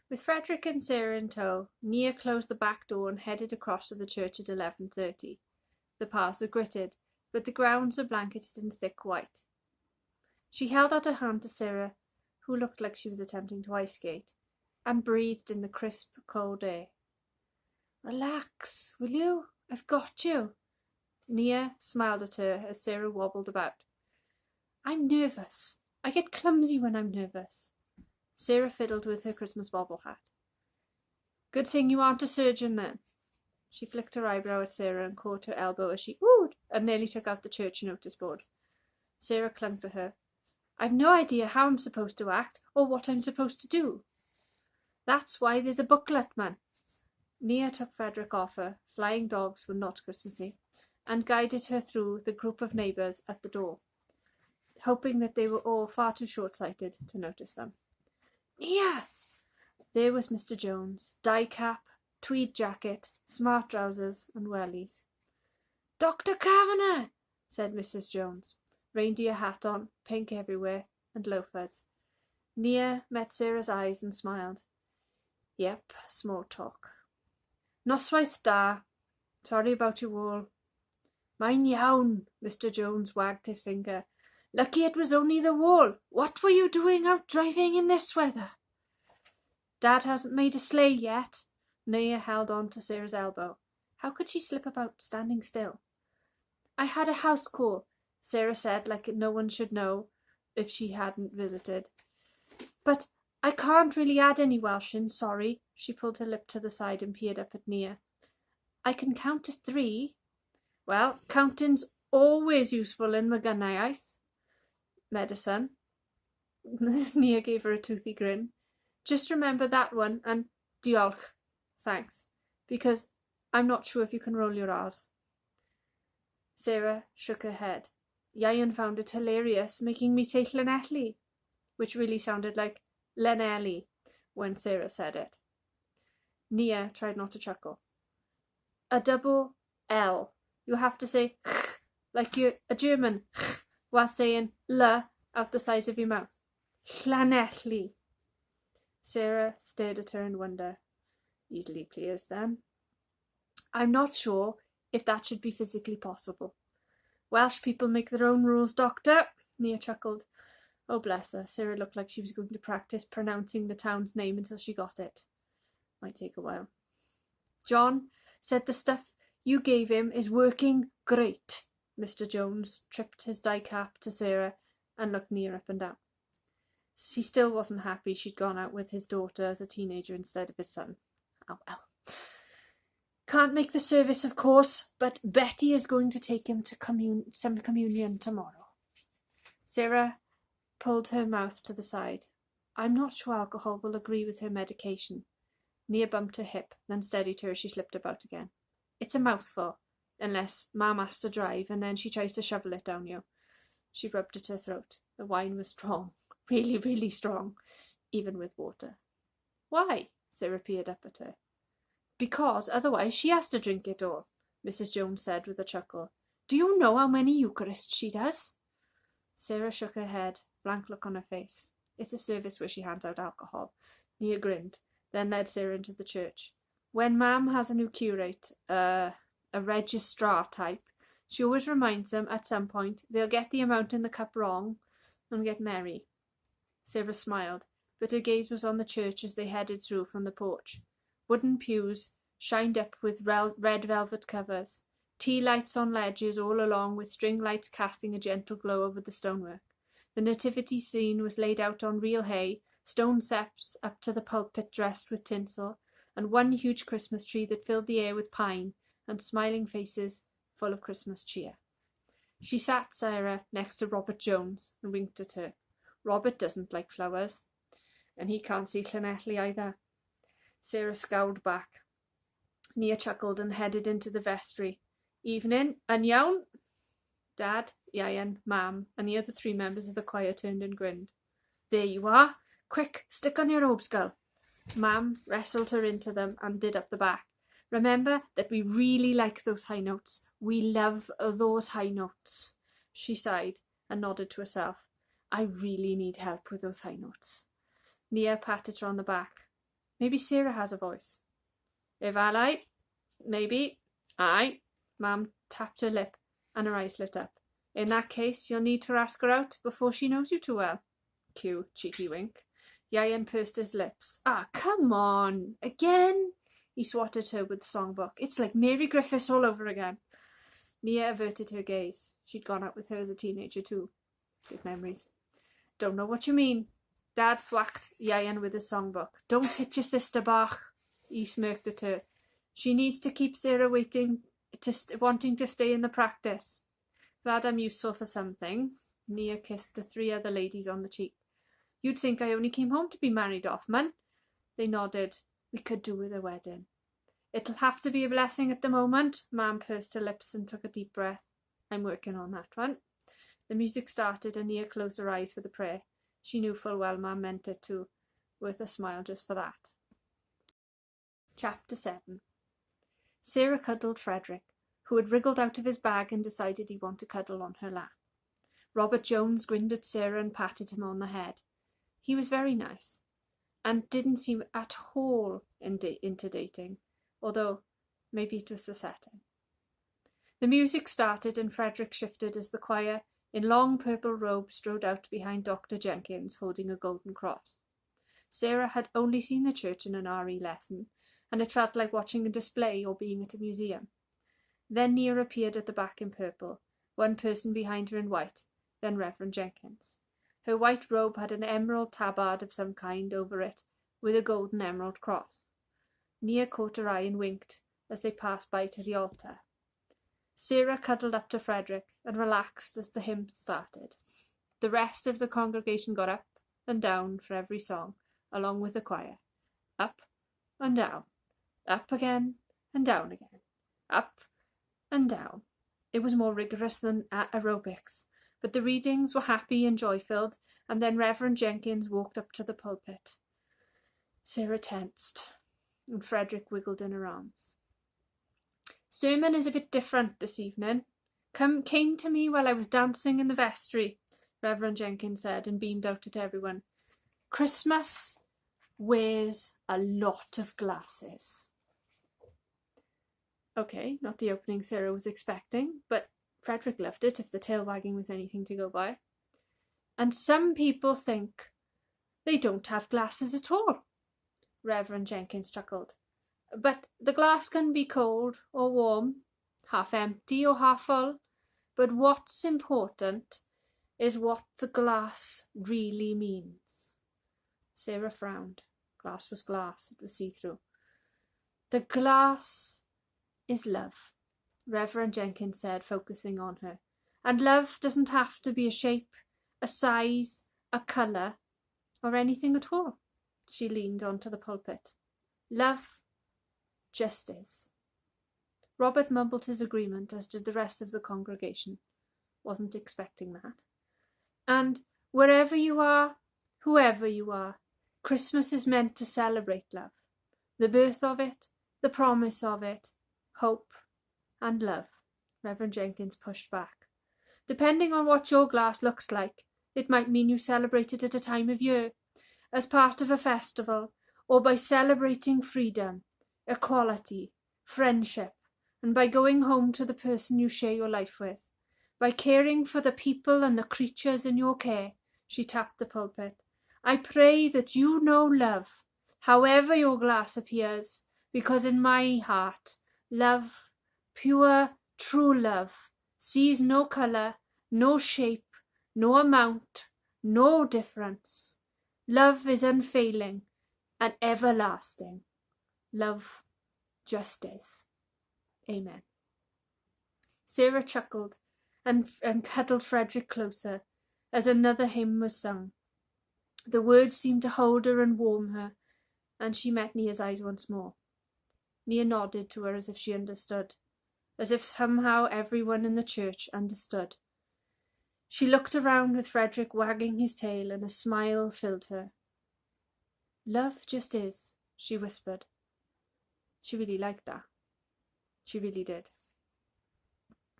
With Frederick and Sarah in tow, Nia closed the back door and headed across to the church at 11:30. The paths were gritted, but the grounds were blanketed in thick white. She held out her hand to Sarah, who looked like she was attempting to ice skate, and breathed in the crisp, cold air. "Relax, will you? I've got you." Nia smiled at her as Sarah wobbled about. "I'm nervous. I get clumsy when I'm nervous." Sarah fiddled with her Christmas bobble hat. "Good thing you aren't a surgeon, then." She flicked her eyebrow at Sarah and caught her elbow as she oohed and nearly took out the church notice board. Sarah clung to her. "I've no idea how I'm supposed to act or what I'm supposed to do." "That's why there's a booklet, man." Nia took Frederick off her, flying dogs were not Christmassy, and guided her through the group of neighbours at the door, hoping that they were all far too short-sighted to notice them. "Nia!" There was Mr. Jones, dye cap, tweed jacket, smart trousers, and wellies. "Dr. Kavanagh," said Mrs. Jones, reindeer hat on, pink everywhere, and loafers. Nia met Sarah's eyes and smiled. "Yep, small talk." "Noswaith da. Sorry about you all." "Mae'n iawn," Mr. Jones wagged his finger. "Lucky it was only the wall. What were you doing out driving in this weather?" "Dad hasn't made a sleigh yet." Nia held on to Sarah's elbow. How could she slip about standing still? "I had a house call," Sarah said, like no one should know if she hadn't visited. "But I can't really add any Welsh in, sorry." She pulled her lip to the side and peered up at Nia. "I can count to 3. "Well, counting's always useful in Magynaiaeth. Medicine." Nia gave her a toothy grin. "Just remember that one and diolch, thanks, because I'm not sure if you can roll your R's." Sarah shook her head. Ian found it hilarious, making me say Llanelli, which really sounded like Llanelli when Sarah said it. Nia tried not to chuckle. "A double L. You have to say like you're a German while saying L out the sides of your mouth. Llanelli." Sarah stared at her in wonder. "Easily pleased, then." "I'm not sure if that should be physically possible." "Welsh people make their own rules, Doctor," Nia chuckled. Oh, bless her. Sarah looked like she was going to practice pronouncing the town's name until she got it. Might take a while. "John said the stuff you gave him is working great." Mr. Jones tripped his dye cap to Sarah and looked Nia up and down. She still wasn't happy she'd gone out with his daughter as a teenager instead of his son. Oh well. "Can't make the service, of course, but Betty is going to take him to some communion tomorrow." Sarah pulled her mouth to the side. "I'm not sure alcohol will agree with her medication." Nia bumped her hip, then steadied her as she slipped about again. "It's a mouthful, unless Mum has to drive and then she tries to shovel it down you." She rubbed at her throat. The wine was strong, really, really strong, even with water. "Why?" Sarah peered up at her. "Because otherwise she has to drink it all," Mrs. Jones said with a chuckle. "Do you know how many Eucharists she does?" Sarah shook her head, blank look on her face. "It's a service where she hands out alcohol." Nia grinned, then led Sarah into the church. When Mam has a new curate, a registrar type, she always reminds them at some point they'll get the amount in the cup wrong and get merry. Sarah smiled, but her gaze was on the church as they headed through from the porch. Wooden pews, shined up with red velvet covers. Tea lights on ledges all along, with string lights casting a gentle glow over the stonework. The nativity scene was laid out on real hay, stone steps up to the pulpit dressed with tinsel, and one huge Christmas tree that filled the air with pine, and smiling faces full of Christmas cheer. She sat Sarah next to Robert Jones and winked at her. Robert doesn't like flowers, and he can't see Llanelli either. Sarah scowled back. Nia chuckled and headed into the vestry. "Evening, and iawn?" Dad, Ian, Mam, and the other 3 members of the choir turned and grinned. "There you are. Quick, stick on your robes, girl." Mam wrestled her into them and did up the back. "Remember that we really like those high notes. We love those high notes." She sighed and nodded to herself. "I really need help with those high notes." Nia patted her on the back. Maybe Sarah has a voice. Efallai, maybe. Aye. Mam tapped her lip and her eyes lit up. In that case, you'll need to ask her out before she knows you too well. Cue, cheeky wink. Ieuan pursed his lips. Ah, come on. Again? He swatted her with the songbook. It's like Mary Griffiths all over again. Nia averted her gaze. She'd gone out with her as a teenager too. Good memories. Don't know what you mean. Dad thwacked Ieuan with his songbook. Don't hit your sister, Bach. He smirked at her. She needs to keep Sarah wanting to stay in the practice. Glad I'm useful for some things. Nia kissed the 3 other ladies on the cheek. You'd think I only came home to be married off, man. They nodded. We could do with a wedding. It'll have to be a blessing at the moment. Mam pursed her lips and took a deep breath. I'm working on that one. The music started and Nia closed her eyes for the prayer. She knew full well Mam meant it too. Worth a smile just for that. Chapter 7. Sarah cuddled Frederick, who had wriggled out of his bag and decided he wanted to cuddle on her lap. Robert Jones grinned at Sarah and patted him on the head. He was very nice, and didn't seem at all into dating, although maybe it was the setting. The music started and Frederick shifted as the choir, in long purple robes, strode out behind Dr. Jenkins, holding a golden cross. Sarah had only seen the church in an RE lesson, and it felt like watching a display or being at a museum. Then Nia appeared at the back in purple, one person behind her in white, then Reverend Jenkins. Her white robe had an emerald tabard of some kind over it, with a golden emerald cross. Nia caught her eye and winked as they passed by to the altar. Sarah cuddled up to Frederick and relaxed as the hymn started. The rest of the congregation got up and down for every song, along with the choir. Up and down, up again and down again, up and down. It was more rigorous than aerobics, but the readings were happy and joy-filled, and then Reverend Jenkins walked up to the pulpit. Sarah tensed, and Frederick wiggled in her arms. Sermon is a bit different this evening. Came to me while I was dancing in the vestry, Reverend Jenkins said, and beamed out at everyone. Christmas wears a lot of glasses. Okay, not the opening Sarah was expecting, but Frederick loved it if the tail wagging was anything to go by. And some people think they don't have glasses at all, Reverend Jenkins chuckled. But the glass can be cold or warm, half empty or half full, but what's important is what the glass really means. Sarah frowned. Glass was glass, it was see-through. The glass is love, Reverend Jenkins said, focusing on her. And love doesn't have to be a shape, a size, a colour, or anything at all. She leaned onto the pulpit. Love just is. Robert mumbled his agreement, as did the rest of the congregation. Wasn't expecting that. And wherever you are, whoever you are, Christmas is meant to celebrate love. The birth of it, the promise of it, hope and love. Reverend Jenkins pushed back. Depending on what your glass looks like, it might mean you celebrate it at a time of year, as part of a festival, or by celebrating freedom, equality, friendship, and by going home to the person you share your life with, by caring for the people and the creatures in your care. She tapped the pulpit. I pray that you know love, however your glass appears, because in my heart, love, pure, true love, sees no colour, no shape, no amount, no difference. Love is unfailing and everlasting. Love just is. Amen. Sarah chuckled and cuddled Frederick closer as another hymn was sung. The words seemed to hold her and warm her, and she met Nia's eyes once more. Nia nodded to her as if she understood, as if somehow everyone in the church understood. She looked around with Frederick wagging his tail, and a smile filled her. Love just is, she whispered. She really liked that. She really did.